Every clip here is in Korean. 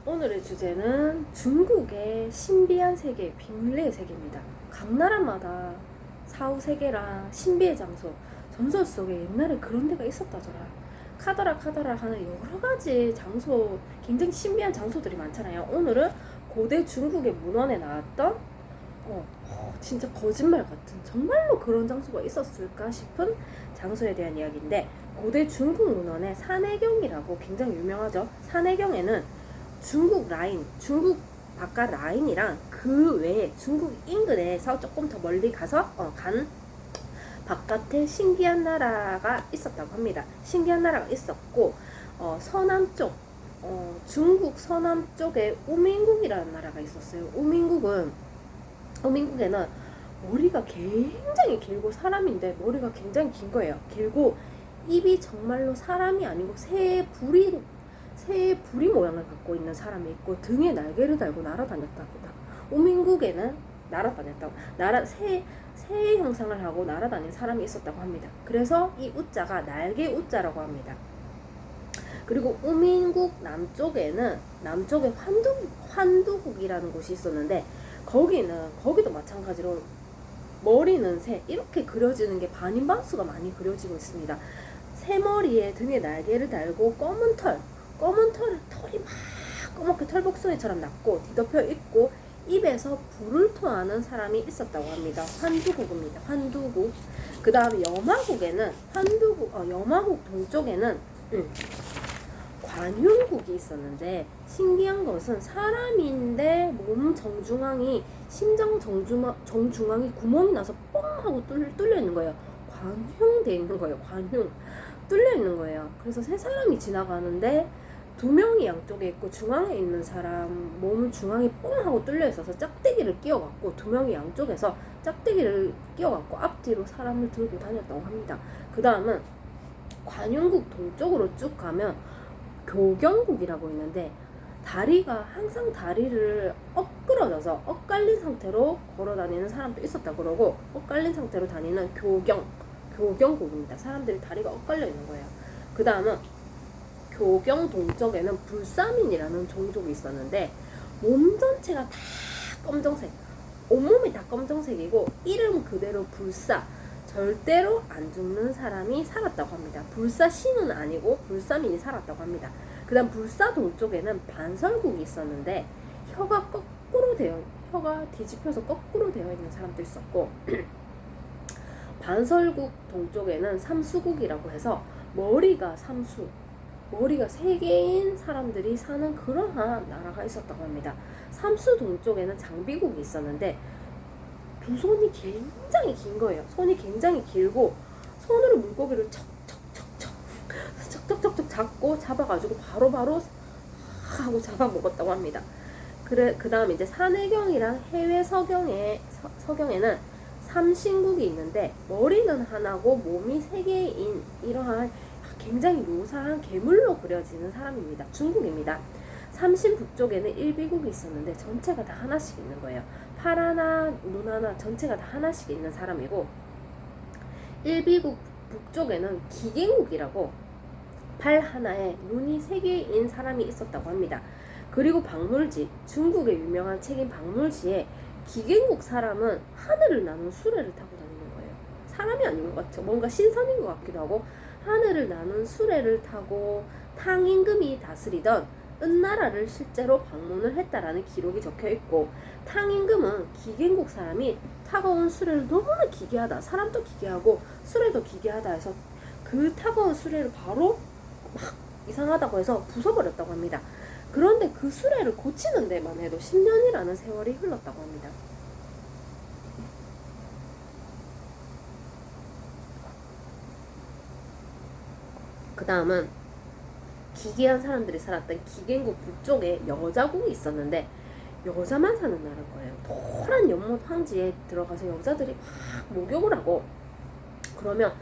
오늘의 주제는 중국의 신비한 세계, 비밀의 세계입니다. 각 나라마다 사후 세계랑 신비의 장소, 전설 속에 옛날에 그런 데가 있었다더라. 카더라 하는 여러 가지 장소, 굉장히 신비한 장소들이 많잖아요. 오늘은 고대 중국의 문헌에 나왔던 진짜 거짓말 같은, 정말로 그런 장소가 있었을까 싶은 장소에 대한 이야기인데, 고대 중국 문헌에 산해경이라고 굉장히 유명하죠. 산해경에는 중국 라인, 중국 바깥 라인이랑 그 외에 중국 인근에서 조금 더 멀리 가서 간 바깥에 신기한 나라가 있었다고 합니다. 신기한 나라가 있었고, 서남쪽, 중국 서남쪽에 우민국이라는 나라가 있었어요. 우민국에는 머리가 굉장히 길고, 사람인데 머리가 굉장히 긴 거예요. 길고 입이 정말로 사람이 아니고 새의 부리 모양을 갖고 있는 사람이 있고, 등에 날개를 달고 날아다녔답니다. 우민국에는 새의 형상을 하고 날아다니는 사람이 있었다고 합니다. 그래서 이 우자가 날개 우자라고 합니다. 그리고 우민국 남쪽에 환두국이라는 곳이 있었는데, 거기도 마찬가지로 머리는 새, 이렇게 그려지는 게 반인반수가 많이 그려지고 있습니다. 새 머리에 등에 날개를 달고 털이 막 검게 털복숭이처럼 났고 뒤덮여 있고, 입에서 불을 토하는 사람이 있었다고 합니다. 환두국입니다. 환두국. 그 다음에 여마국 동쪽에는 관흉국이 있었는데, 신기한 것은 사람인데 몸 정중앙이, 심장 정중앙이 구멍이 나서 뻥 하고 뚫려 있는 거예요. 관흉돼 있는 거예요. 관흉 뚫려 있는 거예요. 그래서 세 사람이 지나가는데 두 명이 양쪽에 있고, 중앙에 있는 사람 몸 중앙이 뻥 하고 뚫려 있어서 짝대기를 끼워갖고, 두 명이 양쪽에서 짝대기를 끼워갖고 앞뒤로 사람을 들고 다녔다고 합니다. 그 다음은 관흉국 동쪽으로 쭉 가면 교경국이라고 있는데, 항상 다리를 엇그러져서 엇갈린 상태로 걸어 다니는 사람도 있었다 그러고, 엇갈린 상태로 다니는 교경국입니다. 사람들이 다리가 엇갈려 있는 거예요. 그 다음은 교경 동쪽에는 불사민이라는 종족이 있었는데, 몸 전체가 다 검정색, 온몸이 다 검정색이고, 이름 그대로 불사, 절대로 안 죽는 사람이 살았다고 합니다. 불사신은 아니고 불사민이 살았다고 합니다. 그 다음 불사 동쪽에는 반설국이 있었는데, 혀가 뒤집혀서 거꾸로 되어 있는 사람도 있었고, 반설국 동쪽에는 삼수국이라고 해서 머리가 세 개인 사람들이 사는 그러한 나라가 있었다고 합니다. 삼수 동쪽에는 장비국이 있었는데, 두 손이 굉장히 긴 거예요. 손이 굉장히 길고, 손으로 물고기를 척척척 잡아가지고 바로 하고 잡아먹었다고 합니다. 그 다음에 이제 산해경이랑 해외 서경에는 삼신국이 있는데, 머리는 하나고 몸이 세 개인 이러한 굉장히 요사한 괴물로 그려지는 사람입니다. 중국입니다. 삼신 북쪽에는 일비국이 있었는데, 전체가 다 하나씩 있는 거예요. 팔 하나, 눈 하나, 전체가 다 하나씩 있는 사람이고, 일비국 북쪽에는 기갱국이라고 팔 하나에 눈이 세 개인 사람이 있었다고 합니다. 그리고 박물지, 중국의 유명한 책인 박물지에 기갱국 사람은 하늘을 나는 수레를 타고 다니는 거예요. 사람이 아닌 것 같죠. 뭔가 신선인 것 같기도 하고, 하늘을 나는 수레를 타고 탕임금이 다스리던 은나라를 실제로 방문을 했다라는 기록이 적혀 있고, 탕임금은 기갱국 사람이 타고 수레를 너무나 기괴하다, 사람도 기괴하고 수레도 기괴하다 해서 그 타고 수레를 바로 막 이상하다고 해서 부숴버렸다고 합니다. 그런데 그 수레를 고치는 데만 해도 10년이라는 세월이 흘렀다고 합니다. 그 다음은 기괴한 사람들이 살았던 기갱국 북쪽에 여자국이 있었는데, 여자만 사는 나라인 거예요. 노란 연못 황지에 들어가서 여자들이 막 목욕을 하고, 그러면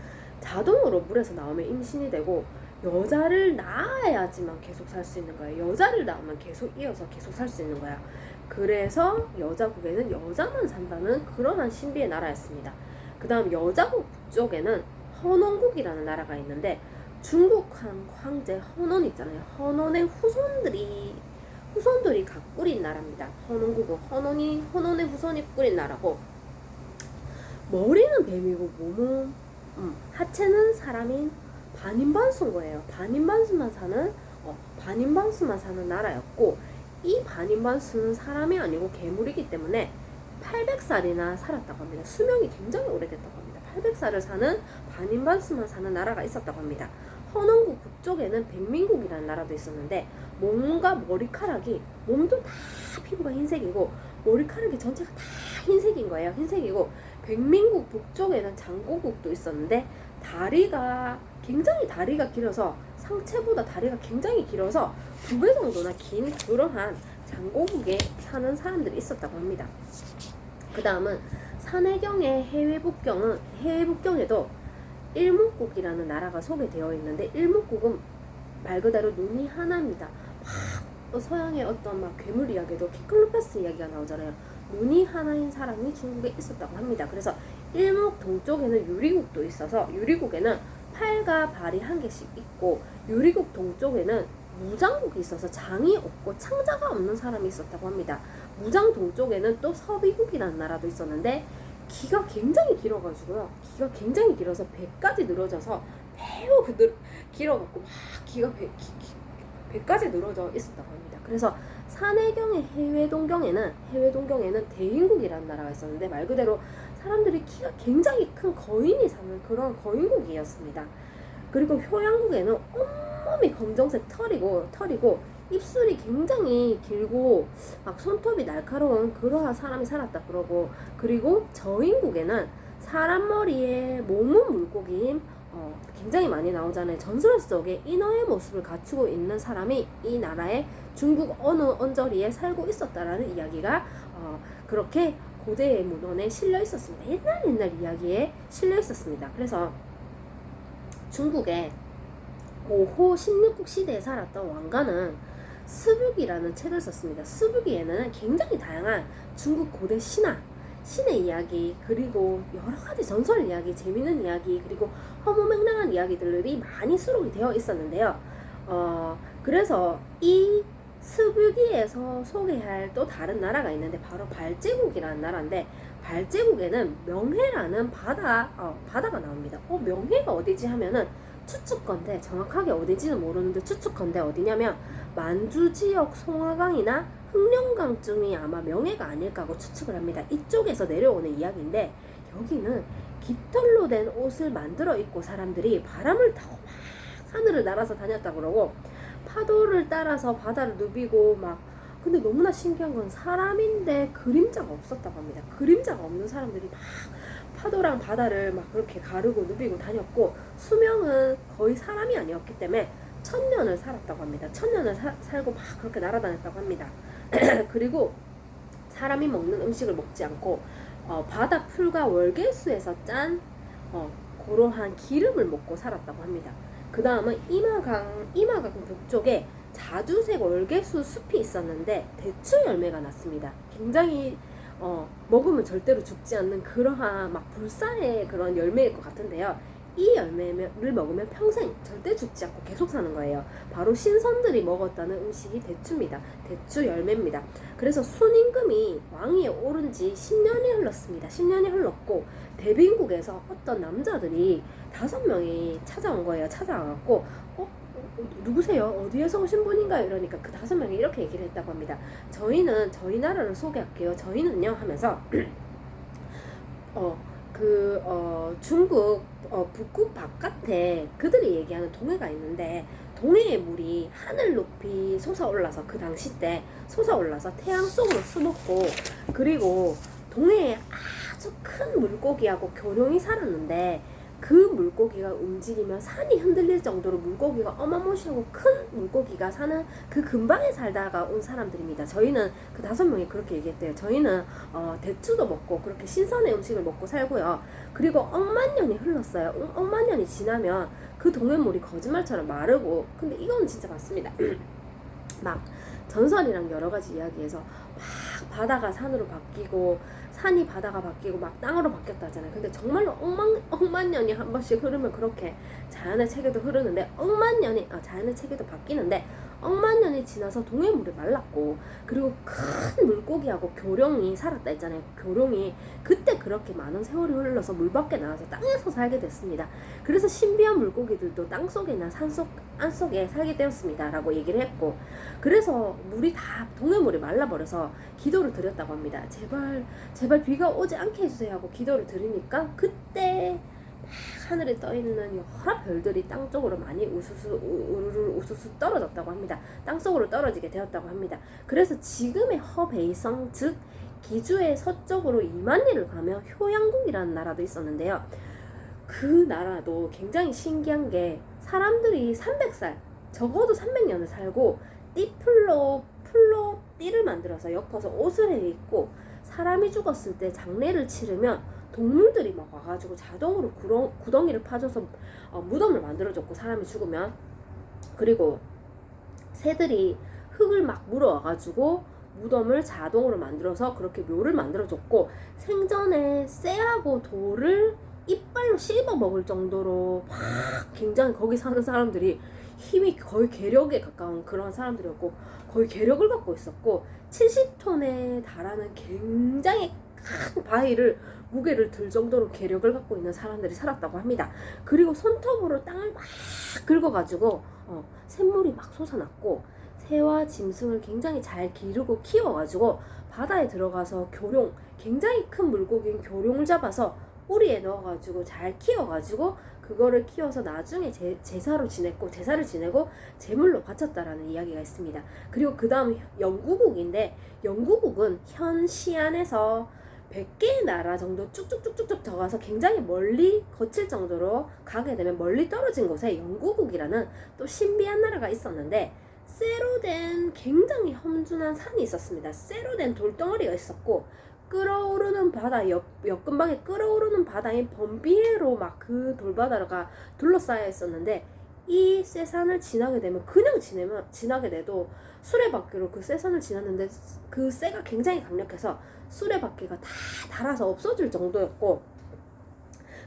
자동으로 물에서 나오면 임신이 되고, 여자를 낳아야지만 계속 살 수 있는 거예요. 여자를 낳으면 계속 이어서 계속 살 수 있는 거야. 그래서 여자국에는 여자만 산다는 그러한 신비의 나라였습니다. 그 다음 여자국 북쪽에는 헌원국이라는 나라가 있는데, 중국 황제 헌원 있잖아요. 헌원의 후손들이 각 꾸린 나라입니다. 헌원국은 헌원의 후손이 꾸린 나라고, 머리는 뱀이고 몸은 하체는 사람인 반인반수인 거예요. 반인반수만 사는 나라였고, 이 반인반수는 사람이 아니고 괴물이기 때문에 800살이나 살았다고 합니다. 수명이 굉장히 오래됐다고 합니다. 800살을 사는 반인반수만 사는 나라가 있었다고 합니다. 헌원국 북쪽에는 백민국이라는 나라도 있었는데, 몸과 머리카락이, 몸도 다 피부가 흰색이고 머리카락이 전체가 다 흰색인 거예요. 흰색이고, 백민국 북쪽에는 장고국도 있었는데, 굉장히 다리가 길어서, 상체보다 다리가 굉장히 길어서 2배 정도나 긴 그러한 장고국에 사는 사람들이 있었다고 합니다. 그 다음은 산해경의 해외 북경에도 일묵국이라는 나라가 소개되어 있는데, 일묵국은 말 그대로 눈이 하나입니다. 서양의 어떤 막 괴물 이야기도 키클로페스 이야기가 나오잖아요. 눈이 하나인 사람이 중국에 있었다고 합니다. 그래서 일묵 동쪽에는 유리국도 있어서, 유리국에는 팔과 발이 한 개씩 있고, 유리국 동쪽에는 무장국이 있어서 장이 없고 창자가 없는 사람이 있었다고 합니다. 무장 동쪽에는 또 서비국이라는 나라도 있었는데, 기가 굉장히 길어가지고요. 기가 굉장히 길어서 배까지 늘어져서 매우 길어갖고 막 기가 배까지 늘어져 있었다고 합니다. 그래서 산해경의 해외 동경에는 대인국이라는 나라가 있었는데, 말 그대로 사람들이 키가 굉장히 큰 거인이 사는 그런 거인국이었습니다. 그리고 효양국에는 온몸이 검정색 털이고 입술이 굉장히 길고 막 손톱이 날카로운 그러한 사람이 살았다 그러고, 그리고 저인국에는 사람 머리에 몸은 물고기인 굉장히 많이 나오잖아요. 전설 속에 인어의 모습을 갖추고 있는 사람이 이 나라의 중국 어느 언저리에 살고 있었다라는 이야기가 그렇게 고대의 문헌에 실려 있었습니다. 옛날 이야기에 실려 있었습니다. 그래서 중국의 5호 16국 시대에 살았던 왕가는 스북이라는 책을 썼습니다. 스북이에는 굉장히 다양한 중국 고대 신의 이야기, 그리고 여러 가지 전설 이야기, 재밌는 이야기, 그리고 허무맹랑한 이야기들이 많이 수록이 되어 있었는데요. 그래서 이 스북이에서 소개할 또 다른 나라가 있는데, 바로 발제국이라는 나라인데, 발제국에는 명해라는 바다가 나옵니다. 명해가 어디지 하면은 추측건데, 정확하게 어디지는 모르는데 추측건데 어디냐면 만주 지역 송화강이나 흑룡강쯤이 아마 명해가 아닐까 하고 추측을 합니다. 이쪽에서 내려오는 이야기인데, 여기는 깃털로 된 옷을 만들어 입고 사람들이 바람을 타고 막 하늘을 날아서 다녔다 그러고, 파도를 따라서 바다를 누비고 막, 근데 너무나 신기한 건 사람인데 그림자가 없었다고 합니다. 그림자가 없는 사람들이 막 파도랑 바다를 막 그렇게 가르고 누비고 다녔고, 수명은 거의 사람이 아니었기 때문에 1000년을 살았다고 합니다. 1000년을 살고 막 그렇게 날아다녔다고 합니다. 그리고 사람이 먹는 음식을 먹지 않고 바다 풀과 월계수에서 짠 그러한 기름을 먹고 살았다고 합니다. 그 다음은 이마강 북쪽에 자주색 월계수 숲이 있었는데 대추 열매가 났습니다. 굉장히 먹으면 절대로 죽지 않는 그러한 막 불사의 그런 열매일 것 같은데요. 이 열매를 먹으면 평생 절대 죽지 않고 계속 사는 거예요. 바로 신선들이 먹었다는 음식이 대추입니다. 대추 열매입니다. 그래서 순임금이 왕위에 오른 지 10년이 흘렀습니다. 10년이 흘렀고, 대빈국에서 어떤 남자들이 5명이 찾아온 거예요. 찾아와갖고 누구세요? 어디에서 오신 분인가요? 이러니까 그 5명이 이렇게 얘기를 했다고 합니다. 저희는 저희 나라를 소개할게요. 저희는요 하면서 중국 북극 바깥에 그들이 얘기하는 동해가 있는데, 동해의 물이 하늘 높이 솟아올라서, 그 당시 때 솟아올라서 태양 속으로 숨었고, 그리고 동해에 아주 큰 물고기하고 교룡이 살았는데, 그 물고기가 움직이면 산이 흔들릴 정도로 물고기가 어마무시하고 큰 물고기가 사는 그 근방에 살다가 온 사람들입니다. 저희는 그 5명이 그렇게 얘기했대요. 저희는 대추도 먹고 그렇게 신선의 음식을 먹고 살고요. 그리고 억만 년이 흘렀어요. 억만 년이 지나면 그 동해물이 거짓말처럼 마르고, 근데 이건 진짜 맞습니다. 막 전설이랑 여러 가지 이야기에서 막 바다가 산으로 바뀌고 산이 바다가 바뀌고 막 땅으로 바뀌었다 하잖아요. 근데 정말로 억만 년이 한 번씩 흐르면 그렇게 자연의 체계도 흐르는데, 자연의 체계도 바뀌는데 억만 년이 지나서 동해물이 말랐고, 그리고 큰 물고기하고 교룡이 살았다 했잖아요. 교룡이 그때 그렇게 많은 세월이 흘러서 물 밖에 나와서 땅에서 살게 됐습니다. 그래서 신비한 물고기들도 땅속이나 산속 안속에 살게 되었습니다 라고 얘기를 했고, 그래서 물이 다 동해물이 말라버려서 기도를 드렸다고 합니다. 제발 비가 오지 않게 해주세요 하고 기도를 드리니까 그때 하늘에 떠있는 여러 별들이 땅 쪽으로 많이 우수수 떨어졌다고 합니다. 땅 속으로 떨어지게 되었다고 합니다. 그래서 지금의 허베이성, 즉 기주의 서쪽으로 2만 리를 가면 효양국이라는 나라도 있었는데요. 그 나라도 굉장히 신기한 게 사람들이 300살, 적어도 300년을 살고 띠풀로 띠를 만들어서 엮어서 옷을 해 입고, 사람이 죽었을 때 장례를 치르면 동물들이 막 와가지고 자동으로 구덩이를 파줘서 무덤을 만들어줬고, 사람이 죽으면. 그리고 새들이 흙을 막 물어와가지고 무덤을 자동으로 만들어서 그렇게 묘를 만들어줬고, 생전에 쇠하고 돌을 이빨로 씹어 먹을 정도로 막 굉장히 거기 사는 사람들이 힘이 거의 괴력에 가까운 그런 사람들이었고, 거의 괴력을 갖고 있었고, 70톤에 달하는 굉장히 큰 바위를 무게를 들 정도로 괴력을 갖고 있는 사람들이 살았다고 합니다. 그리고 손톱으로 땅을 막 긁어가지고 샘물이 막 솟아났고, 새와 짐승을 굉장히 잘 기르고 키워가지고 바다에 들어가서 굉장히 큰 물고기인 교룡을 잡아서 우리에 넣어가지고 잘 키워가지고 그거를 키워서 나중에 제사를 지내고 제물로 바쳤다라는 이야기가 있습니다. 그리고 그 다음 영구국인데, 영구국은 현 시안에서 100개의 나라 정도 쭉쭉쭉쭉 더 가서 굉장히 멀리 거칠 정도로 가게 되면 멀리 떨어진 곳에 영구국이라는 또 신비한 나라가 있었는데, 쇠로 된 굉장히 험준한 산이 있었습니다. 쇠로 된 돌덩어리가 있었고, 끓어오르는 바다, 옆근방에 끓어오르는 바다인 범비에로 막 그 돌바다가 둘러싸여 있었는데, 이 쇠산을 지나게 되면 그냥 지나게 돼도 수레바퀴로 그 쇠산을 지났는데 그 쇠가 굉장히 강력해서 수레바퀴가 다 닳아서 없어질 정도였고,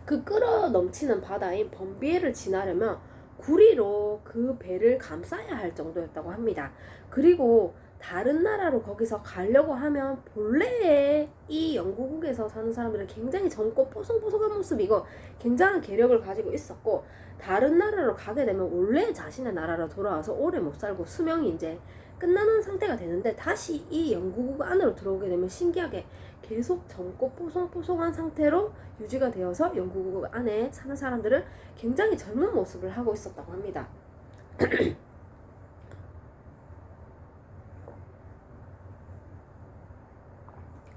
그 끓어 넘치는 바다인 범비에를 지나려면 구리로 그 배를 감싸야 할 정도였다고 합니다. 그리고 다른 나라로 거기서 가려고 하면 본래의 이 영구국에서 사는 사람들은 굉장히 젊고 뽀송뽀송한 모습이고 굉장한 괴력을 가지고 있었고, 다른 나라로 가게 되면 원래 자신의 나라로 돌아와서 오래 못 살고 수명이 이제 끝나는 상태가 되는데, 다시 이 영구국 안으로 들어오게 되면 신기하게 계속 젊고 뽀송뽀송한 상태로 유지가 되어서 영구국 안에 사는 사람들은 굉장히 젊은 모습을 하고 있었다고 합니다.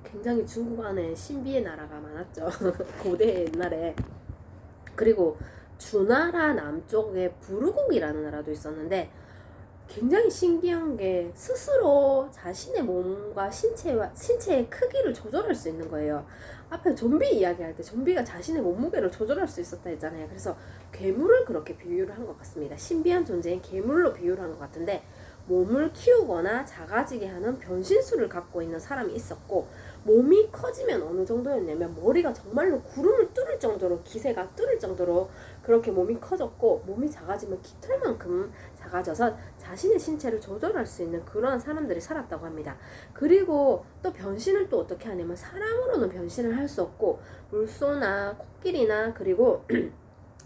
굉장히 중국 안에 신비의 나라가 많았죠. 고대 옛날에. 그리고 주나라 남쪽에 부르국이라는 나라도 있었는데, 굉장히 신기한 게 스스로 자신의 몸과 신체의 크기를 조절할 수 있는 거예요. 앞에 좀비 이야기할 때 좀비가 자신의 몸무게를 조절할 수 있었다 했잖아요. 그래서 괴물을 그렇게 비유를 한 것 같습니다. 신비한 존재인 괴물로 비유를 한 것 같은데, 몸을 키우거나 작아지게 하는 변신술을 갖고 있는 사람이 있었고, 몸이 커지면 어느 정도였냐면 머리가 정말로 구름을 뚫을 정도로, 기세가 뚫을 정도로 그렇게 몸이 커졌고, 몸이 작아지면 깃털만큼 작아져서 자신의 신체를 조절할 수 있는 그러한 사람들이 살았다고 합니다. 그리고 또 변신을 또 어떻게 하냐면, 사람으로는 변신을 할 수 없고 물소나 코끼리나 그리고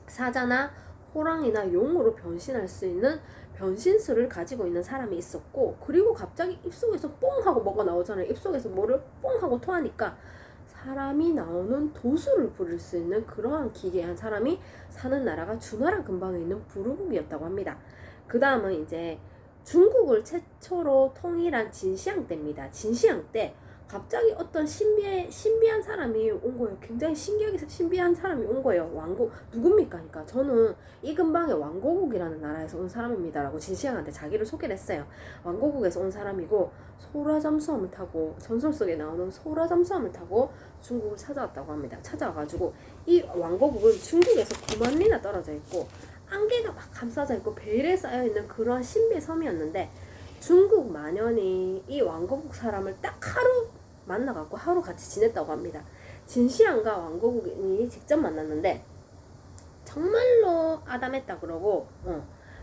사자나 호랑이나 용으로 변신할 수 있는 변신술을 가지고 있는 사람이 있었고, 그리고 갑자기 입속에서 뽕 하고 뭐가 나오잖아요. 입속에서 뭐를 뽕 하고 토하니까 사람이 나오는 도수를 부릴 수 있는 그러한 기괴한 사람이 사는 나라가 주나라 근방에 있는 부르국이었다고 합니다. 그 다음은 이제 중국을 최초로 통일한 진시황 때입니다. 진시황 때 갑자기 어떤 신비한 사람이 온 거예요. 굉장히 신비한 사람이 온 거예요. 왕국 누굽니까? 그러니까 저는 이 근방의 왕고국이라는 나라에서 온 사람입니다 라고 진시황한테 자기를 소개를 했어요. 왕고국에서 온 사람이고, 소라잠수함을 타고, 전설 속에 나오는 소라잠수함을 타고 중국을 찾아왔다고 합니다. 찾아와가지고 이 왕고국은 중국에서 9만 리나 떨어져 있고 안개가 막 감싸져 있고 베일에 쌓여있는 그런 신비의 섬이었는데, 중국 만연이 이 왕고국 사람을 딱 하루 만나갖고 하루 같이 지냈다고 합니다. 진시황과 왕고국인이 직접 만났는데 정말로 아담했다 그러고,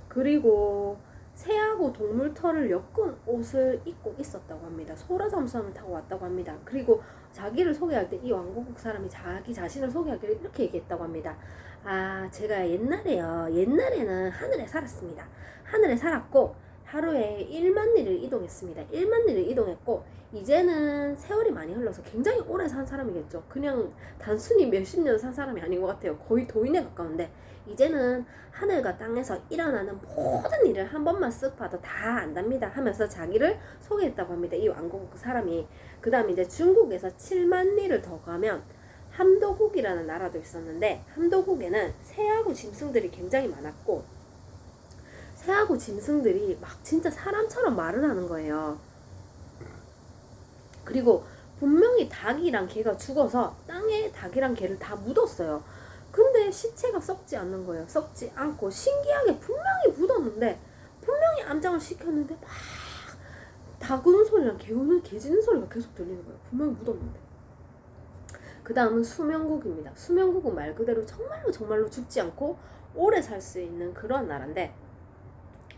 그리고 새하고 동물 털을 엮은 옷을 입고 있었다고 합니다. 소라잠수함을 타고 왔다고 합니다. 그리고 자기를 소개할 때 이 왕고국 사람이 자기 자신을 소개하기를 이렇게 얘기했다고 합니다. 아, 제가 옛날에는 하늘에 살았습니다. 하늘에 살았고 하루에 1만 리를 이동했습니다. 1만 리를 이동했고 이제는 세월이 많이 흘러서 굉장히 오래 산 사람이겠죠. 그냥 단순히 몇십 년 산 사람이 아닌 것 같아요. 거의 도인에 가까운데 이제는 하늘과 땅에서 일어나는 모든 일을 한 번만 쓱 봐도 다 안답니다 하면서 자기를 소개했다고 합니다. 이 왕고국 사람이. 그 다음 이제 중국에서 7만 리를 더 가면 함도국이라는 나라도 있었는데 함도국에는 새하고 짐승들이 굉장히 많았고 새하고 짐승들이 막 진짜 사람처럼 말을 하는 거예요. 그리고 분명히 닭이랑 개가 죽어서 땅에 닭이랑 개를 다 묻었어요. 근데 시체가 썩지 않는 거예요. 썩지 않고 신기하게 분명히 묻었는데 분명히 암장을 시켰는데 막 닭 우는 소리랑 개 짖는 소리가 계속 들리는 거예요. 분명히 묻었는데. 그 다음은 수명국입니다. 수명국은 말 그대로 정말로 죽지 않고 오래 살 수 있는 그런 나라인데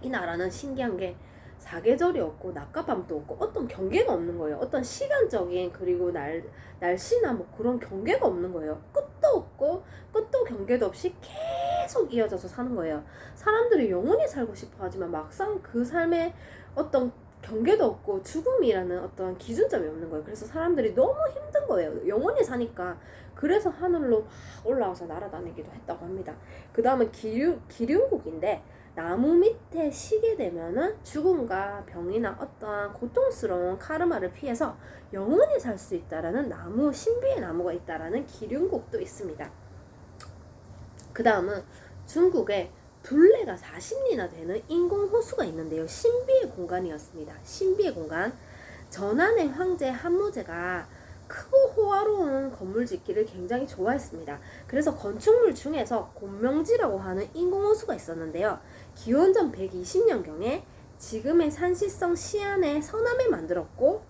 이 나라는 신기한 게 사계절이 없고 낮과 밤도 없고 어떤 경계가 없는 거예요. 어떤 시간적인 그리고 날씨나 뭐 그런 경계가 없는 거예요. 끝도 없고 끝도 경계도 없이 계속 이어져서 사는 거예요. 사람들이 영원히 살고 싶어 하지만 막상 그 삶에 어떤 경계도 없고 죽음이라는 어떤 기준점이 없는 거예요. 그래서 사람들이 너무 힘든 거예요. 영원히 사니까. 그래서 하늘로 막 올라와서 날아다니기도 했다고 합니다. 그 다음은 기륭국인데 나무 밑에 쉬게 되면은 죽음과 병이나 어떠한 고통스러운 카르마를 피해서 영원히 살 수 있다라는 신비의 나무가 있다라는 기륭국도 있습니다. 그 다음은 중국에 둘레가 40리나 되는 인공호수가 있는데요. 신비의 공간이었습니다. 신비의 공간. 전한의 황제 한무제가 크고 호화로운 건물 짓기를 굉장히 좋아했습니다. 그래서 건축물 중에서 곤명지라고 하는 인공호수가 있었는데요. 기원전 120년경에 지금의 산시성 시안의 서남에 만들었고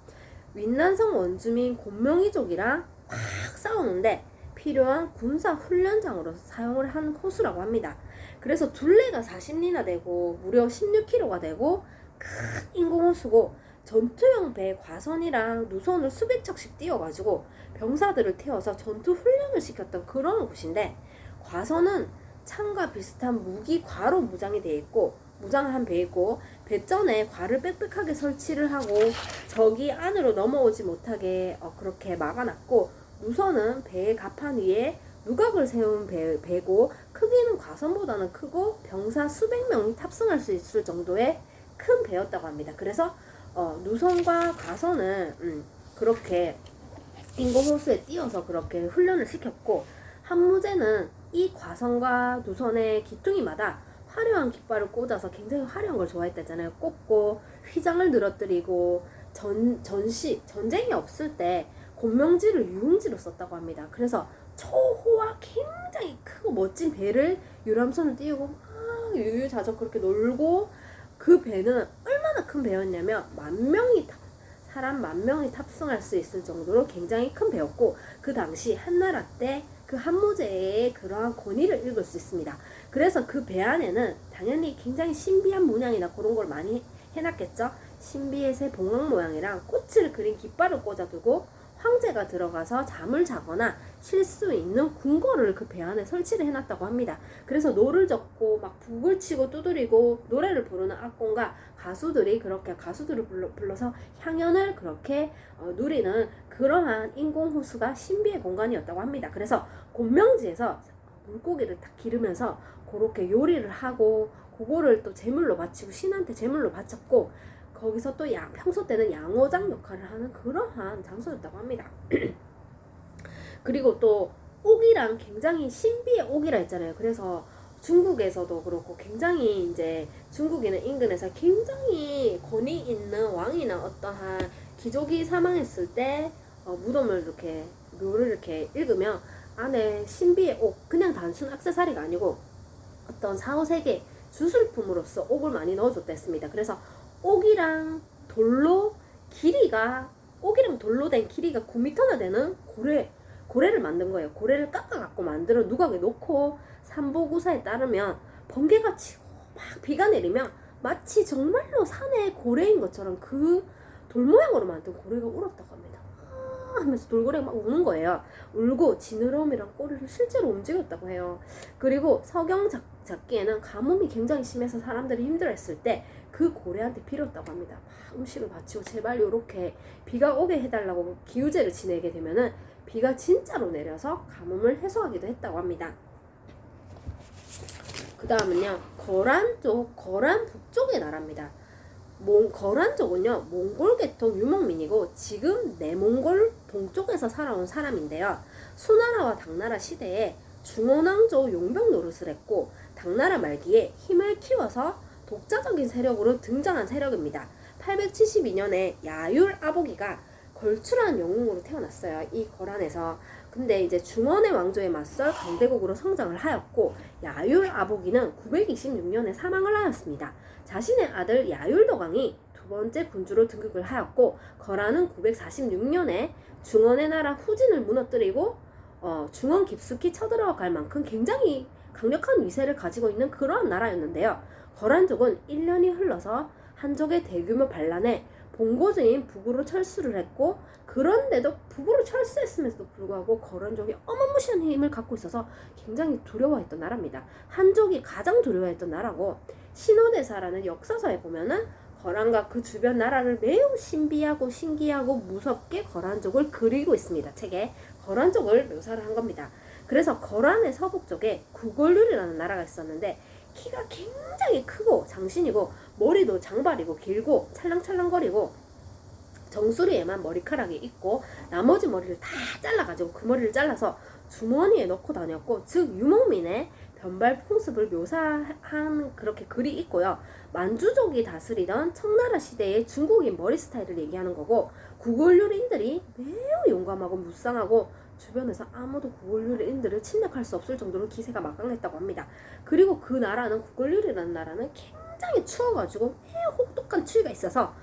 윈난성 원주민 곤명이족이랑 확 싸우는데 필요한 군사 훈련장으로 사용을 한 호수라고 합니다. 그래서 둘레가 40리나 되고 무려 16km가 되고 큰 인공호수고 전투용 배 과선이랑 누선을 수백 척씩 띄워가지고 병사들을 태워서 전투 훈련을 시켰던 그런 곳인데 과선은 창과 비슷한 무기 과로 무장이 돼 있고 무장한 배 있고 배전에 과를 빽빽하게 설치를 하고 적이 안으로 넘어오지 못하게 그렇게 막아놨고 누선은 배의 갑판 위에 누각을 세운 배고 크기는 과선보다는 크고 병사 수백 명이 탑승할 수 있을 정도의 큰 배였다고 합니다. 그래서 누선과 과선을 그렇게 인공호수에 띄워서 그렇게 훈련을 시켰고 한무제는 이 과선과 누선의 기퉁이마다 화려한 깃발을 꽂아서 굉장히 화려한 걸 좋아했다잖아요. 꽂고 휘장을 늘어뜨리고 전쟁이 없을 때 곤명지를 유흥지로 썼다고 합니다. 그래서 초호화 굉장히 크고 멋진 배를 유람선을 띄우고 막 유유자적 그렇게 놀고 그 배는 얼마나 큰 배였냐면 사람 10,000명이 탑승할 수 있을 정도로 굉장히 큰 배였고 그 당시 한나라 때 그 한무제의 그러한 권위를 읽을 수 있습니다. 그래서 그 배 안에는 당연히 굉장히 신비한 문양이나 그런 걸 많이 해놨겠죠. 신비의 새 봉황 모양이랑 꽃을 그린 깃발을 꽂아두고 황제가 들어가서 잠을 자거나 쉴 수 있는 궁궐을 그 배 안에 설치를 해놨다고 합니다. 그래서 노를 젓고 막 북을 치고 두드리고 노래를 부르는 악공과 가수들이 그렇게 가수들을 불러서 향연을 그렇게 누리는 그러한 인공호수가 신비의 공간이었다고 합니다. 그래서 곤명지에서 물고기를 딱 기르면서 그렇게 요리를 하고 그거를 또 제물로 바치고 신한테 제물로 바쳤고 거기서 또 평소 때는 양어장 역할을 하는 그러한 장소였다고 합니다. 그리고 또 옥이랑 굉장히 신비의 옥이라 했잖아요. 그래서 중국에서도 그렇고 굉장히 이제 중국인은 인근에서 굉장히 권위 있는 왕이나 어떠한 귀족이 사망했을 때 무덤을 이렇게 묘를 이렇게 읽으면 안에 신비의 옥, 그냥 단순 액세서리가 아니고 어떤 4, 5세계 주술품으로서 옥을 많이 넣어줬다 했습니다. 그래서 옥이랑 돌로 된 길이가 9m나 되는 고래를 만든 거예요. 고래를 깎아갖고 만들어 누각에 놓고 삼보구사에 따르면 번개가 치고 막 비가 내리면 마치 정말로 산에 고래인 것처럼 그 돌 모양으로 만든 고래가 울었다고 합니다. 하면서 돌고래가 막 우는 거예요. 울고 지느러미랑 꼬리를 실제로 움직였다고 해요. 그리고 석영 잡기에는 가뭄이 굉장히 심해서 사람들이 힘들어했을 때 그 고래한테 빌었다고 합니다. 막 음식을 바치고 제발 요렇게 비가 오게 해달라고 기우제를 지내게 되면은 비가 진짜로 내려서 가뭄을 해소하기도 했다고 합니다. 그 다음은요, 거란 북쪽의 나라입니다. 거란족은요, 몽골 계통 유목민이고 지금 내몽골 동쪽에서 살아온 사람인데요. 수나라와 당나라 시대에 중원왕조 용병 노릇을 했고 당나라 말기에 힘을 키워서 독자적인 세력으로 등장한 세력입니다. 872년에 야율 아보기가 걸출한 영웅으로 태어났어요. 이 거란에서. 근데 이제 중원의 왕조에 맞설 강대국으로 성장을 하였고 야율 아보기는 926년에 사망을 하였습니다. 자신의 아들 야율도강이 두 번째 군주로 등극을 하였고 거란은 946년에 중원의 나라 후진을 무너뜨리고 중원 깊숙이 쳐들어갈 만큼 굉장히 강력한 위세를 가지고 있는 그러한 나라였는데요. 거란족은 1년이 흘러서 한족의 대규모 반란에 본고지인 북으로 철수를 했고 그런데도 북으로 철수했음에도 불구하고 거란족이 어마무시한 힘을 갖고 있어서 굉장히 두려워했던 나라입니다. 한족이 가장 두려워했던 나라고 신호대사라는 역사서에 보면은 거란과 그 주변 나라를 매우 신비하고 신기하고 무섭게 거란족을 그리고 있습니다. 책에 거란족을 묘사를 한 겁니다. 그래서 거란의 서북 쪽에 구골률이라는 나라가 있었는데 키가 굉장히 크고 장신이고 머리도 장발이고 길고 찰랑찰랑거리고 정수리에만 머리카락이 있고 나머지 머리를 다 잘라가지고 그 머리를 잘라서 주머니에 넣고 다녔고 즉 유목민의 변발 풍습을 묘사한 그렇게 글이 있고요. 만주족이 다스리던 청나라 시대의 중국인 머리 스타일을 얘기하는 거고 구골률인들이 매우 용감하고 무쌍하고 주변에서 아무도 구골률인들을 침략할 수 없을 정도로 기세가 막강했다고 합니다. 그리고 그 나라는 구골률이라는 나라는 굉장히 추워가지고 매우 혹독한 추위가 있어서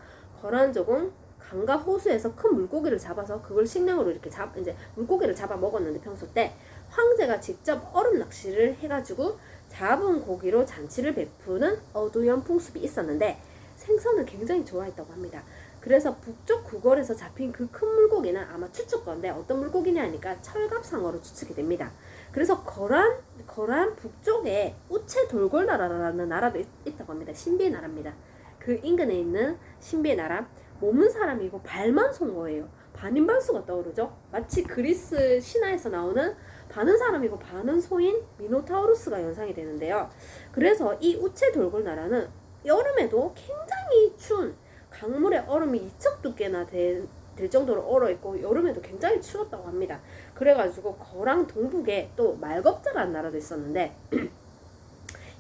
거란족은 강과 호수에서 큰 물고기를 잡아서 그걸 식량으로 이렇게 이제 물고기를 잡아 먹었는데 평소 때 황제가 직접 얼음 낚시를 해가지고 잡은 고기로 잔치를 베푸는 어두연 풍습이 있었는데 생선을 굉장히 좋아했다고 합니다. 그래서 북쪽 구걸에서 잡힌 그 큰 물고기는 아마 추측건데 어떤 물고기냐 하니까 철갑상어로 추측이 됩니다. 그래서 거란 북쪽에 우체돌골나라라는 나라도 있다고 합니다. 신비의 나라입니다. 그 인근에 있는 신비의 나라. 몸은 사람이고 발만 송어예요. 반인반수가 떠오르죠. 마치 그리스 신화에서 나오는 반은 사람이고 반은 소인 미노타우루스가 연상이 되는데요. 그래서 이 우체돌골나라는 여름에도 굉장히 추운 강물의 얼음이 2척 두께나 될 정도로 얼어있고 여름에도 굉장히 추웠다고 합니다. 그래가지고 거랑 동북에 또 말겁자라는 나라도 있었는데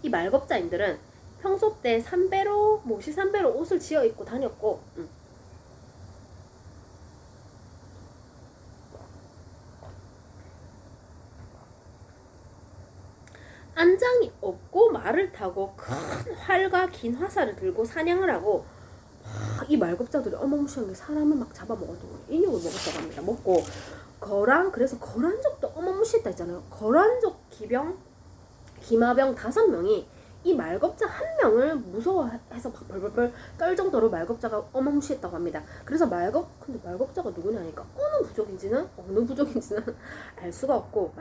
이 말겁자인들은 평소 때 모시 삼배로 옷을 지어 입고 다녔고 안장이 없고 말을 타고 큰 활과 긴 화살을 들고 사냥을 하고 이 말급자들이 어마무시한 게 사람을 막 잡아먹었던 거예요. 인육을 먹었다고 합니다. 먹고 그래서 거란족도 어마무시했다 했잖아요. 거란족 기마병 5명이 이 말겁자 한 명을 무서워해서 막 벌벌벌 떨 정도로 말겁자가 어마무시했다고 합니다. 그래서 근데 말겁자가 누구냐 하니까 어느 부족인지는 알 수가 없고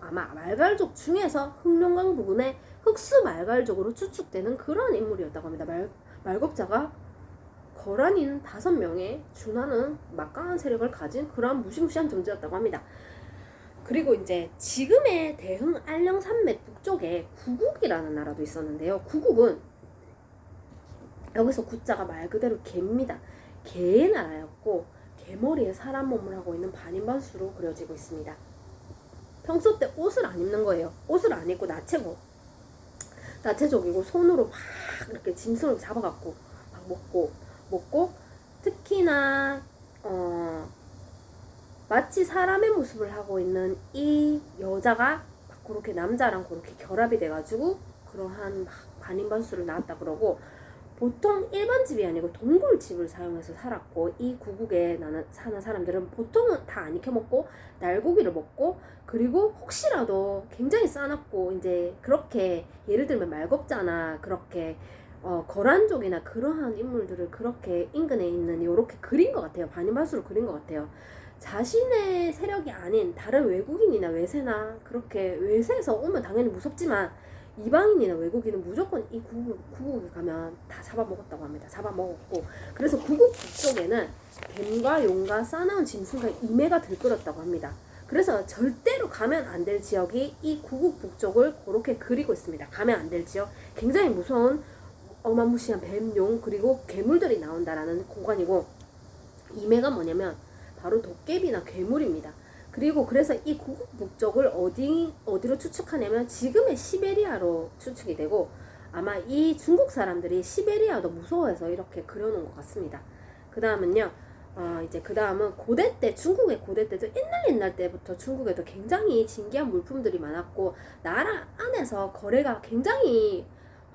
아마 말갈족 중에서 흑룡강 부근의 흑수 말갈족으로 추측되는 그런 인물이었다고 합니다. 말겁자가 거란인 5명에 준하는 막강한 세력을 가진 그런 무시무시한 존재였다고 합니다. 그리고 이제 지금의 대흥 안령 산맥 북쪽에 구국이라는 나라도 있었는데요. 구국은 여기서 구자가 말 그대로 개입니다. 개의 나라였고 개머리에 사람 몸을 하고 있는 반인반수로 그려지고 있습니다. 평소 때 옷을 안 입는 거예요. 옷을 안 입고 나체족이고 손으로 막 이렇게 짐승을 잡아갖고 막 먹고 특히나 마치 사람의 모습을 하고 있는 이 여자가 막 그렇게 남자랑 그렇게 결합이 돼가지고 그러한 막 반인반수를 낳았다 그러고 보통 일반 집이 아니고 동굴집을 사용해서 살았고 이 구국에 사는 사람들은 보통은 다 안 익혀먹고 날고기를 먹고 그리고 혹시라도 굉장히 싸납고 이제 그렇게 예를 들면 말겁자나 그렇게 거란족이나 그러한 인물들을 그렇게 인근에 있는 요렇게 그린 것 같아요. 반인반수로 그린 것 같아요. 자신의 세력이 아닌 다른 외국인이나 외세나 그렇게 외세에서 오면 당연히 무섭지만 이방인이나 외국인은 무조건 이 구국에 가면 다 잡아먹었다고 합니다. 잡아먹었고 그래서 구국 북쪽에는 뱀과 용과 싸나운 짐승과 이매가 들끓었다고 합니다. 그래서 절대로 가면 안 될 지역이 이 구국 북쪽을 그렇게 그리고 있습니다. 가면 안 될 지역, 굉장히 무서운 어마무시한 뱀, 용 그리고 괴물들이 나온다라는 공간이고 이매가 뭐냐면 바로 도깨비나 괴물입니다. 그리고 그래서 이 구국 북쪽을 어디로 추측하냐면 지금의 시베리아로 추측이 되고 아마 이 중국 사람들이 시베리아도 무서워해서 이렇게 그려놓은 것 같습니다. 그 다음은요, 이제 그 다음은 고대 때, 중국의 고대 때도 옛날 때부터 중국에도 굉장히 진귀한 물품들이 많았고 나라 안에서 거래가 굉장히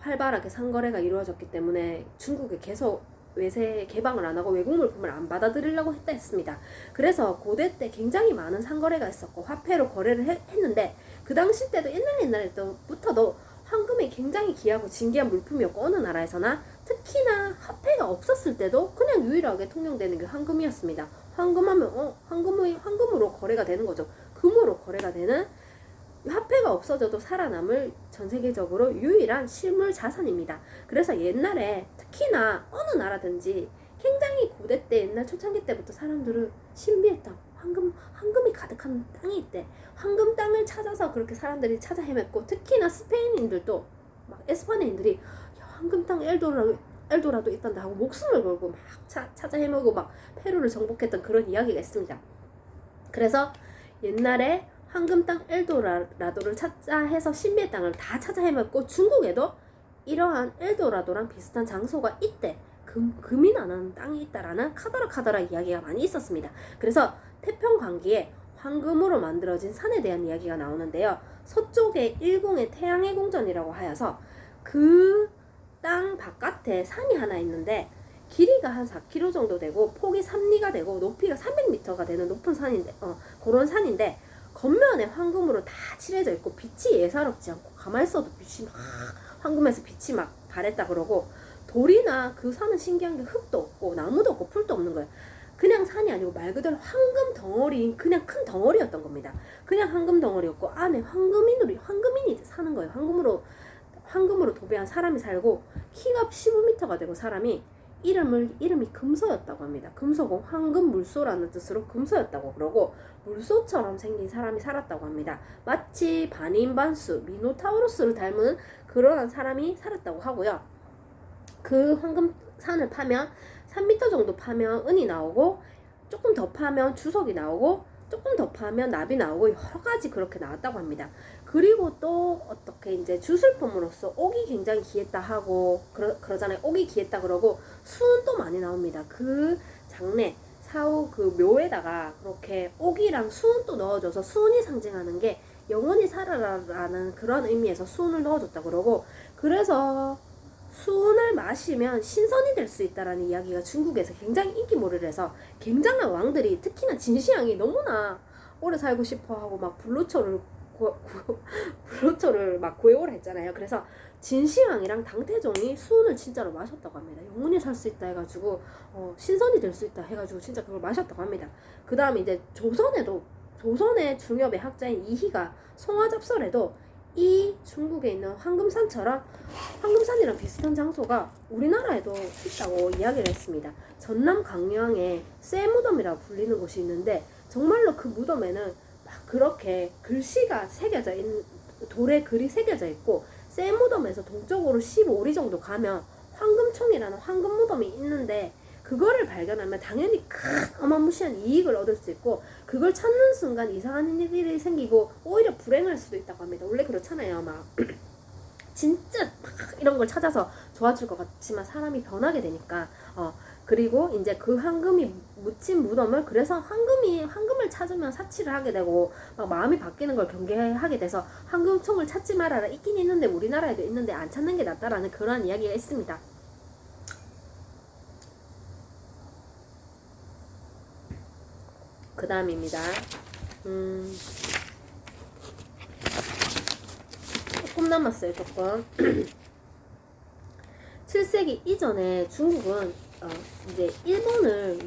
활발하게 상거래가 이루어졌기 때문에 중국에 계속 외세 개방을 안 하고 외국 물품을 안 받아들이려고 했습니다. 그래서 고대 때 굉장히 많은 상거래가 있었고 화폐로 거래를 했는데 그 당시 때도 옛날 때부터도 황금이 굉장히 귀하고 진귀한 물품이었고 어느 나라에서나 특히나 화폐가 없었을 때도 그냥 유일하게 통용되는 게 황금이었습니다. 황금하면 황금으로 거래가 되는 거죠. 금으로 거래가 되는 화폐가 없어져도 살아남을 전 세계적으로 유일한 실물 자산입니다. 그래서 옛날에 특히나 어느 나라든지 굉장히 고대 때 옛날 초창기 때부터 사람들은 신비했던 황금이 가득한 땅이 있대. 황금 땅을 찾아서 그렇게 사람들이 찾아 헤맸고 특히나 스페인인들도 막 에스파니인들이 황금 땅 엘도라도 있단다 하고 목숨을 걸고 막 찾아 헤매고 막 페루를 정복했던 그런 이야기가 있습니다. 그래서 옛날에 황금 땅 엘도라도를 찾아 해서 신비의 땅을 다 찾아 헤맸고 중국에도 이러한 엘도라도랑 비슷한 장소가 있대. 금이 나는 땅이 있다라는 카더라 이야기가 많이 있었습니다. 그래서 태평광기에 황금으로 만들어진 산에 대한 이야기가 나오는데요. 서쪽에 일궁의 태양의 궁전이라고 하여서 그 땅 바깥에 산이 하나 있는데 길이가 한 4km 정도 되고 폭이 3리가 되고 높이가 300m가 되는 높은 산인데 그런 산인데 겉면에 황금으로 다 칠해져 있고 빛이 예사롭지 않고 가만히 있어도 빛이 막 황금에서 빛이 막 발했다 그러고 돌이나 그 산은 신기한 게 흙도 없고 나무도 없고 풀도 없는 거예요. 그냥 산이 아니고 말 그대로 황금 덩어리인 그냥 큰 덩어리였던 겁니다. 그냥 황금 덩어리였고 안에 황금인이 사는 거예요. 황금으로 도배한 사람이 살고 키가 15m가 되고 사람이 이름이 금소였다고 합니다. 금소고 황금물소라는 뜻으로 금소였다고 그러고 물소처럼 생긴 사람이 살았다고 합니다. 마치 반인반수 미노타우로스를 닮은 그러한 사람이 살았다고 하고요. 그 황금산을 파면 3m 정도 파면 은이 나오고 조금 더 파면 주석이 나오고 조금 더 파면 납이 나오고 여러 가지 그렇게 나왔다고 합니다. 그리고 또 어떻게 이제 주술품으로서 옥이 굉장히 귀했다 하고 그러잖아요. 옥이 귀했다 그러고 수은도 많이 나옵니다. 그 장례 사후 그 묘에다가 그렇게 옥이랑 수은도 넣어줘서 수은이 상징하는 게 영원히 살아라라는 그런 의미에서 수은을 넣어줬다 그러고 그래서 수은을 마시면 신선이 될 수 있다라는 이야기가 중국에서 굉장히 인기몰이를 해서 굉장한 왕들이 특히나 진시황이 너무나 오래 살고 싶어하고 막 불로초를 막 고해오라 했잖아요. 그래서 진시황이랑 당태종이 수은을 진짜로 마셨다고 합니다. 영원히 살 수 있다 해가지고 신선이 될 수 있다 해가지고 진짜 그걸 마셨다고 합니다. 그 다음에 이제 조선의 중엽의 학자인 이희가 송화잡설에도 이 중국에 있는 황금산이랑 비슷한 장소가 우리나라에도 있다고 이야기를 했습니다. 전남 강릉에 쇠무덤이라고 불리는 곳이 있는데 정말로 그 무덤에는 막 그렇게 글씨가 새겨져 있는 돌에 글이 새겨져 있고 쇠무덤에서 동쪽으로 15리 정도 가면 황금총이라는 황금 무덤이 있는데 그거를 발견하면 당연히 큰 어마무시한 이익을 얻을 수 있고 그걸 찾는 순간 이상한 일이 생기고 오히려 불행할 수도 있다고 합니다. 원래 그렇잖아요. 막 진짜 막 이런 걸 찾아서 좋아질 것 같지만 사람이 변하게 되니까 그리고 이제 그 황금이 묻힌 무덤을 그래서 황금을 찾으면 사치를 하게 되고 막 마음이 바뀌는 걸 경계하게 돼서 황금총을 찾지 말아라 있긴 있는데 우리나라에도 있는데 안 찾는 게 낫다라는 그런 이야기가 있습니다. 그 다음입니다. 조금 남았어요. 조금. 17세기 이전에 중국은 이제 일본을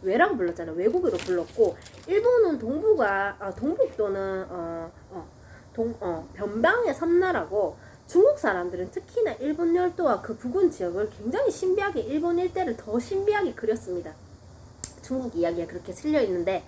외라고 불렀잖아요. 외국으로 불렀고, 일본은 동북도는 변방의 섬나라고, 중국 사람들은 특히나 일본 열도와 그 부근 지역을 굉장히 신비하게, 일본 일대를 더 신비하게 그렸습니다. 중국 이야기가 그렇게 실려 있는데,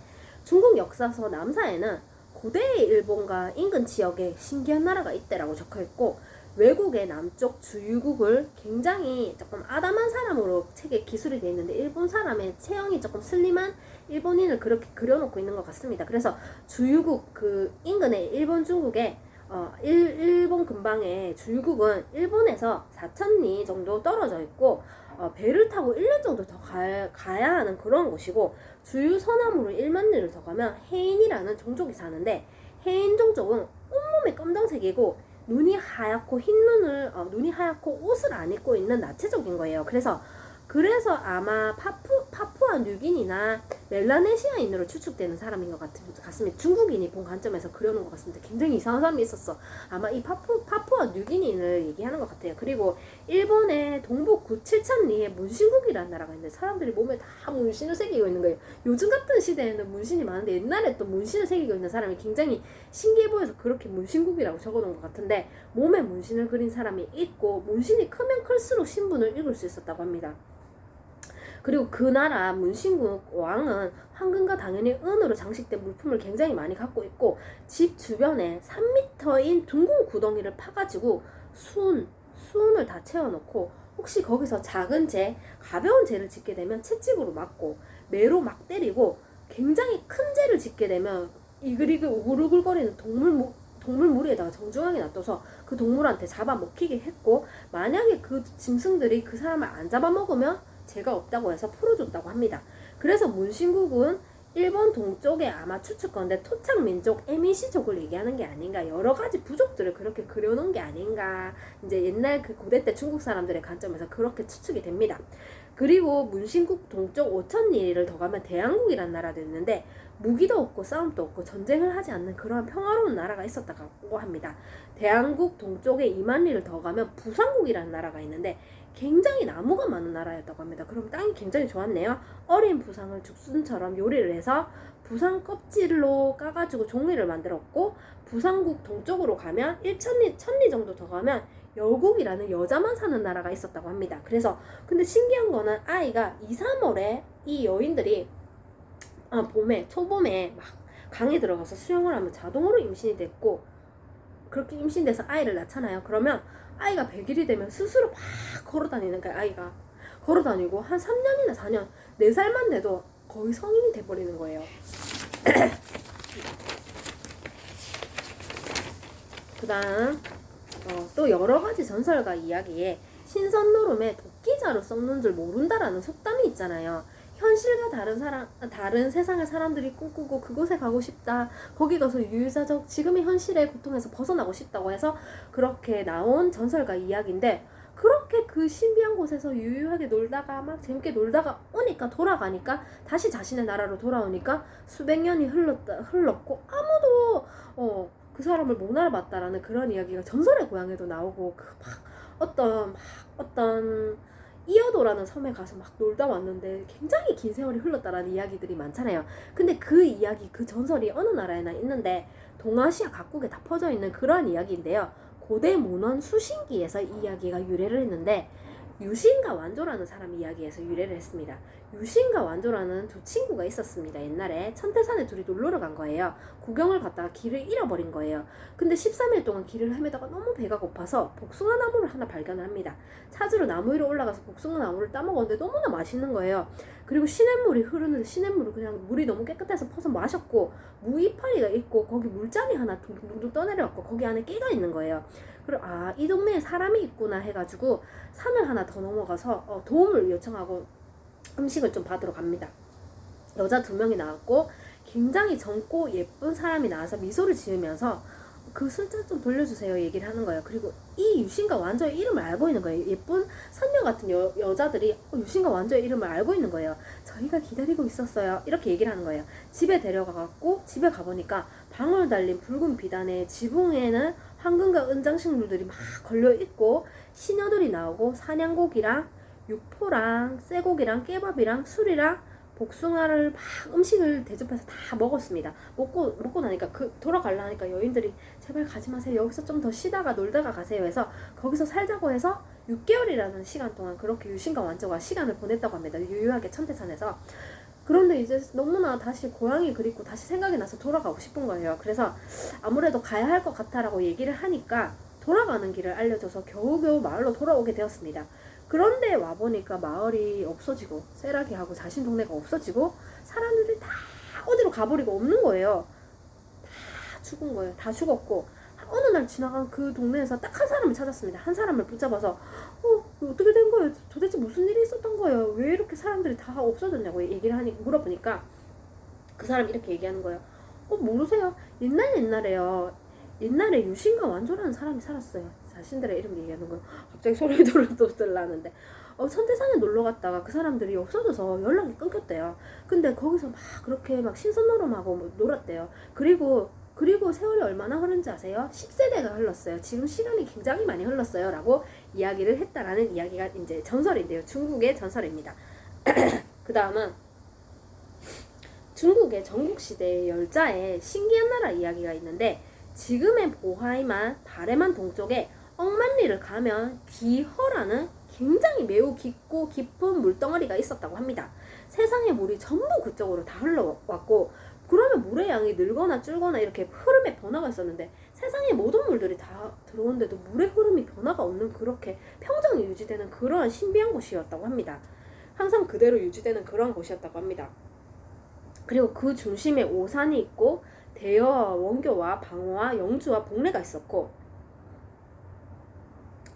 중국 역사서 남사에는 고대의 일본과 인근 지역에 신기한 나라가 있다라고 적혀 있고, 외국의 남쪽 주유국을 굉장히 조금 아담한 사람으로 책에 기술이 되어 있는데, 일본 사람의 체형이 조금 슬림한 일본인을 그렇게 그려놓고 있는 것 같습니다. 그래서 주유국, 그 인근의 일본 중국에 일본 근방의 주유국은 일본에서 4,000리 정도 떨어져 있고, 배를 타고 1년 정도 더 가야 하는 그런 곳이고, 주유 서남으로 1만 리를 더 가면 해인이라는 종족이 사는데, 해인 종족은 온몸이 검정색이고 눈이 하얗고 눈이 하얗고 옷을 안 입고 있는 나체족인 거예요. 그래서 아마 파푸아 뉴기니나 멜라네시아인으로 추측되는 사람인 것 같습니다. 중국인이 본 관점에서 그려놓은 것 같습니다. 굉장히 이상한 사람이 있었어. 아마 이 파푸아 뉴기니를 얘기하는 것 같아요. 그리고 일본의 동북 7,000리에 문신국이라는 나라가 있는데, 사람들이 몸에 다 문신을 새기고 있는 거예요. 요즘 같은 시대에는 문신이 많은데, 옛날에 또 문신을 새기고 있는 사람이 굉장히 신기해 보여서 그렇게 문신국이라고 적어놓은 것 같은데, 몸에 문신을 그린 사람이 있고, 문신이 크면 클수록 신분을 읽을 수 있었다고 합니다. 그리고 그 나라 문신국 왕은 황금과 당연히 은으로 장식된 물품을 굉장히 많이 갖고 있고, 집 주변에 3m인 둥근 구덩이를 파가지고 수은을 다 채워놓고, 혹시 거기서 작은 가벼운 죄를 짓게 되면 채찍으로 맞고, 매로 막 때리고, 굉장히 큰 죄를 짓게 되면 이글이글 우글우글거리는 동물 무리에다가 정중하게 놔둬서 그 동물한테 잡아먹히게 했고, 만약에 그 짐승들이 그 사람을 안 잡아먹으면 죄가 없다고 해서 풀어줬다고 합니다. 그래서 문신국은 일본 동쪽에 아마 추측건데 토착민족 에미시족을 얘기하는 게 아닌가, 여러 가지 부족들을 그렇게 그려놓은 게 아닌가, 이제 옛날 그 고대 때 중국 사람들의 관점에서 그렇게 추측이 됩니다. 그리고 문신국 동쪽 5,000리를 더 가면 대한국이라는 나라도 있는데, 무기도 없고 싸움도 없고 전쟁을 하지 않는 그러한 평화로운 나라가 있었다고 합니다. 대한국 동쪽에 20,000리를 더 가면 부산국이라는 나라가 있는데, 굉장히 나무가 많은 나라였다고 합니다. 그럼 땅이 굉장히 좋았네요. 어린 부상을 죽순처럼 요리를 해서 부상 껍질로 까가지고 종이를 만들었고, 부산국 동쪽으로 가면 1,000리 정도 더 가면 여국이라는 여자만 사는 나라가 있었다고 합니다. 그래서 근데 신기한 거는 아이가 2, 3월에 이 여인들이 초봄에 막 강에 들어가서 수영을 하면 자동으로 임신이 됐고, 그렇게 임신돼서 아이를 낳잖아요. 그러면 아이가 100일이 되면 스스로 막 걸어다니는 거야. 아이가 걸어다니고 한 3년이나 4년, 4살만 돼도 거의 성인이 돼버리는 거예요. 그 다음 또 여러가지 전설과 이야기에 신선노름에 도끼자루 썩는 줄 모른다라는 속담이 있잖아요. 현실과 다른 세상을 사람들이 꿈꾸고 그곳에 가고 싶다, 거기 가서 유유자적 지금의 현실의 고통에서 벗어나고 싶다고 해서 그렇게 나온 전설과 이야기인데, 그렇게 그 신비한 곳에서 유유하게 놀다가 막 재밌게 놀다가 돌아가니까 다시 자신의 나라로 돌아오니까 수백 년이 흘렀고 아무도 그 사람을 못 알아봤다라는 그런 이야기가 전설의 고향에도 나오고, 어떤 이어도라는 섬에 가서 막 놀다 왔는데 굉장히 긴 세월이 흘렀다라는 이야기들이 많잖아요. 근데 그 이야기, 그 전설이 어느 나라에나 있는데 동아시아 각국에 다 퍼져 있는 그러한 이야기인데요. 고대 문헌 수신기에서 이 이야기가 유래를 했는데, 유신과 완조라는 사람이 이야기에서 유래를 했습니다. 유신과 완조라는 두 친구가 있었습니다. 옛날에 천태산에 둘이 놀러 간 거예요. 구경을 갔다가 길을 잃어버린 거예요. 근데 13일 동안 길을 헤매다가 너무 배가 고파서 복숭아 나무를 하나 발견을 합니다. 찾으러 나무 위로 올라가서 복숭아 나무를 따먹었는데 너무나 맛있는 거예요. 그리고 시냇물이 흐르는데 시냇물을 그냥 물이 너무 깨끗해서 퍼서 마셨고, 무 이파리가 있고 거기 물잔이 하나 둥둥둥 떠내려왔고 거기 안에 끼가 있는 거예요. 그리고 이 동네에 사람이 있구나 해가지고 산을 하나 더 넘어가서 도움을 요청하고 음식을 좀 받으러 갑니다. 여자 2명이 나왔고 굉장히 젊고 예쁜 사람이 나와서 미소를 지으면서 그 술잔 좀 돌려주세요 얘기를 하는 거예요. 그리고 이 유신과 완조의 이름을 알고 있는 거예요. 예쁜 선녀 같은 여자들이 유신과 완조의 이름을 알고 있는 거예요. 저희가 기다리고 있었어요 이렇게 얘기를 하는 거예요. 집에 데려가갖고 집에 가보니까 방울 달린 붉은 비단에 지붕에는 황금과 은장식물들이 막 걸려 있고 시녀들이 나오고 사냥고기랑 육포랑 쇠고기랑 깨밥이랑 술이랑 복숭아를 막 음식을 대접해서 다 먹었습니다. 먹고 나니까 돌아가려니까 여인들이 제발 가지 마세요. 여기서 좀 더 쉬다가 놀다가 가세요 해서 거기서 살자고 해서 6개월이라는 시간 동안 그렇게 유신과 완조가 시간을 보냈다고 합니다. 유유하게 천태산에서. 그런데 이제 너무나 다시 고향이 그립고 다시 생각이 나서 돌아가고 싶은 거예요. 그래서 아무래도 가야 할 것 같아라고 얘기를 하니까 돌아가는 길을 알려줘서 겨우겨우 마을로 돌아오게 되었습니다. 그런데 와보니까 마을이 없어지고 세라기하고 자신 동네가 없어지고 사람들이 다 어디로 가버리고 없는 거예요. 다 죽은 거예요. 다 죽었고 어느 날 지나간 그 동네에서 딱 한 사람을 찾았습니다. 한 사람을 붙잡아서 어떻게 된 거예요? 도대체 무슨 일이 있었던 거예요? 왜 이렇게 사람들이 다 없어졌냐고 얘기를 물어보니까 그 사람이 이렇게 얘기하는 거예요. 모르세요? 옛날에요. 옛날에 유신과 완조라는 사람이 살았어요. 자신들의 이름 얘기하는 거예요. 갑자기 소리 들으려는데 천태산에 놀러 갔다가 그 사람들이 없어져서 연락이 끊겼대요. 근데 거기서 막 그렇게 막 신선노름하고 놀았대요. 그리고 세월이 얼마나 흐른지 아세요? 10세대가 흘렀어요. 지금 시간이 굉장히 많이 흘렀어요. 라고 이야기를 했다라는 이야기가 이제 전설인데요. 중국의 전설입니다. 그 다음은 중국의 전국시대의 열자에 신기한 나라 이야기가 있는데 지금의 보하이만 바레만 동쪽에 억만리를 가면 기허라는 굉장히 매우 깊고 깊은 물덩어리가 있었다고 합니다. 세상의 물이 전부 그쪽으로 다 흘러왔고 그러면 물의 양이 늘거나 줄거나 이렇게 흐름의 변화가 있었는데 세상의 모든 물들이 다 들어오는데도 물의 흐름이 변화가 없는 그렇게 평정이 유지되는 그러한 신비한 곳이었다고 합니다. 항상 그대로 유지되는 그런 곳이었다고 합니다. 그리고 그 중심에 오산이 있고 대여와 원교와 방어와 영주와 복례가 있었고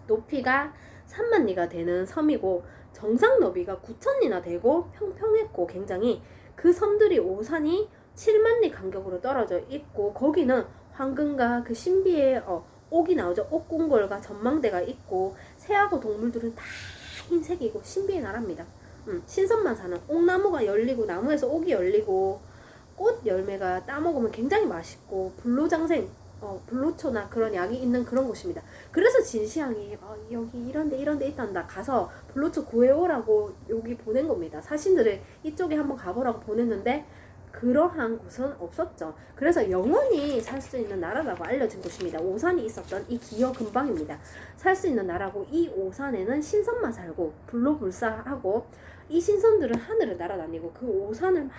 높이가 3만리가 되는 섬이고 정상 너비가 9천리나 되고 평평했고 굉장히 그 섬들이 오산이 7만리 간격으로 떨어져 있고 거기는 황금과 그 신비의 옥이 나오죠. 옥궁궐과 전망대가 있고 새하고 동물들은 다 흰색이고 신비의 나라입니다. 신선만 사는 옥나무가 열리고 나무에서 옥이 열리고 꽃 열매가 따먹으면 굉장히 맛있고 불로장생 불로초나 그런 약이 있는 그런 곳입니다. 그래서 진시황이 여기 이런데 있단다 가서 불로초 구해오라고 여기 보낸 겁니다. 사신들을 이쪽에 한번 가보라고 보냈는데 그러한 곳은 없었죠. 그래서 영원히 살 수 있는 나라라고 알려진 곳입니다. 오산이 있었던 이 기어 근방입니다. 살 수 있는 나라고 이 오산에는 신선만 살고 불로불사하고 이 신선들은 하늘을 날아다니고 그 오산을 막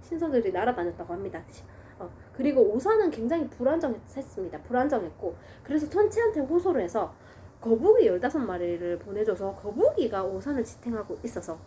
신선들이 날아다녔다고 합니다. 그리고 오산은 굉장히 불안정했습니다. 불안정했고 그래서 천치한테 호소를 해서 거북이 15마리를 보내줘서 거북이가 오산을 지탱하고 있어서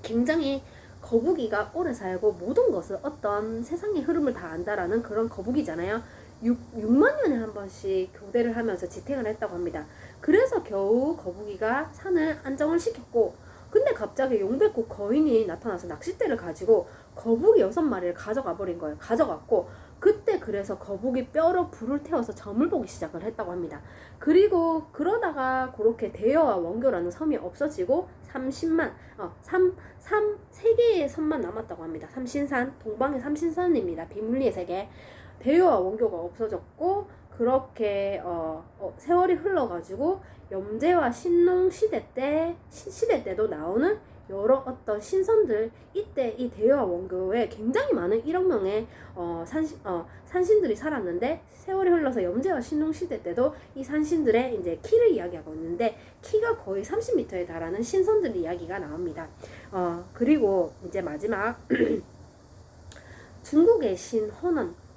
굉장히 거북이가 오래 살고 모든 것을 어떤 세상의 흐름을 다 안다라는 그런 거북이잖아요. 6만 년에 한 번씩 교대를 하면서 지탱을 했다고 합니다. 그래서 겨우 거북이가 산을 안정을 시켰고 근데 갑자기 용백국 거인이 나타나서 낚싯대를 가지고 거북이 6마리를 가져가 버린 거예요. 가져갔고 그때 그래서 거북이 뼈로 불을 태워서 점을 보기 시작을 했다고 합니다. 그리고 그러다가 그렇게 대여와 원교라는 섬이 없어지고 3개의 섬만 남았다고 합니다. 삼신산, 동방의 삼신산입니다. 비물리의 세계. 대여와 원교가 없어졌고 그렇게 세월이 흘러가지고 염제와 신농 시대 때도 나오는 여러 어떤 신선들 이때 이 대여와 원교에 굉장히 많은 1억 명의 산신들이 살았는데 세월이 흘러서 염제와 신농 시대 때도 이 산신들의 이제 키를 이야기하고 있는데 키가 거의 30m에 달하는 신선들 이야기가 나옵니다. 그리고 이제 마지막 중국의 신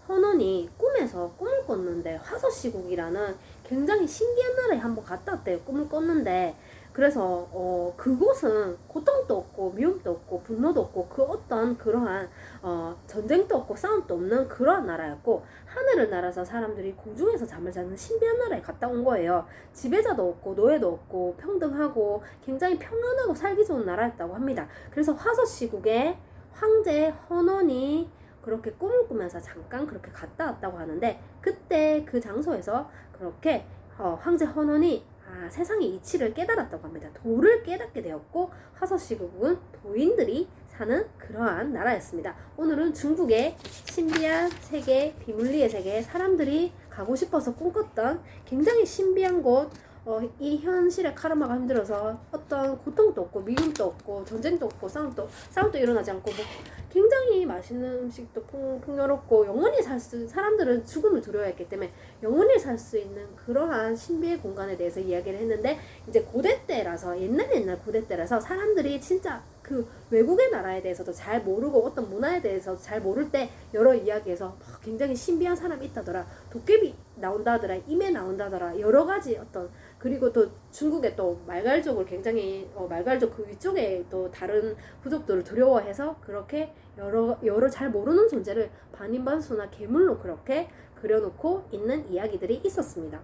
헌원이 꿈에서 꿈을 꿨는데 화서시국이라는 굉장히 신기한 나라에 한번 갔다 왔대요. 꿈을 꿨는데 그래서 그곳은 고통도 없고 미움도 없고 분노도 없고 그 어떤 그러한 전쟁도 없고 싸움도 없는 그러한 나라였고 하늘을 날아서 사람들이 공중에서 잠을 자는 신비한 나라에 갔다 온 거예요. 지배자도 없고 노예도 없고 평등하고 굉장히 평안하고 살기 좋은 나라였다고 합니다. 그래서 화서시국의 황제 헌원이 그렇게 꿈을 꾸면서 잠깐 그렇게 갔다 왔다고 하는데 그때 그 장소에서 그렇게 황제 헌원이 세상의 이치를 깨달았다고 합니다. 도를 깨닫게 되었고 화서시국은 도인들이 사는 그러한 나라였습니다. 오늘은 중국의 신비한 세계, 비물리의 세계, 사람들이 가고 싶어서 꿈꿨던 굉장히 신비한 곳, 이 현실의 카르마가 힘들어서 어떤 고통도 없고 미움도 없고 전쟁도 없고 싸움도 일어나지 않고 뭐 굉장히 맛있는 음식도 풍요롭고 영원히 사람들은 죽음을 두려워했기 때문에 영원히 살 수 있는 그러한 신비의 공간에 대해서 이야기를 했는데, 이제 고대 때라서 옛날 고대 때라서 사람들이 진짜 그 외국의 나라에 대해서도 잘 모르고 어떤 문화에 대해서 잘 모를 때 여러 이야기에서 굉장히 신비한 사람이 있다더라, 도깨비 나온다더라, 임에 나온다더라, 여러 가지 어떤, 그리고 또 중국의 또 말갈족을 굉장히 말갈족 그 위쪽에 또 다른 부족들을 두려워해서 그렇게 여러 잘 모르는 존재를 반인반수나 괴물로 그렇게 그려놓고 있는 이야기들이 있었습니다.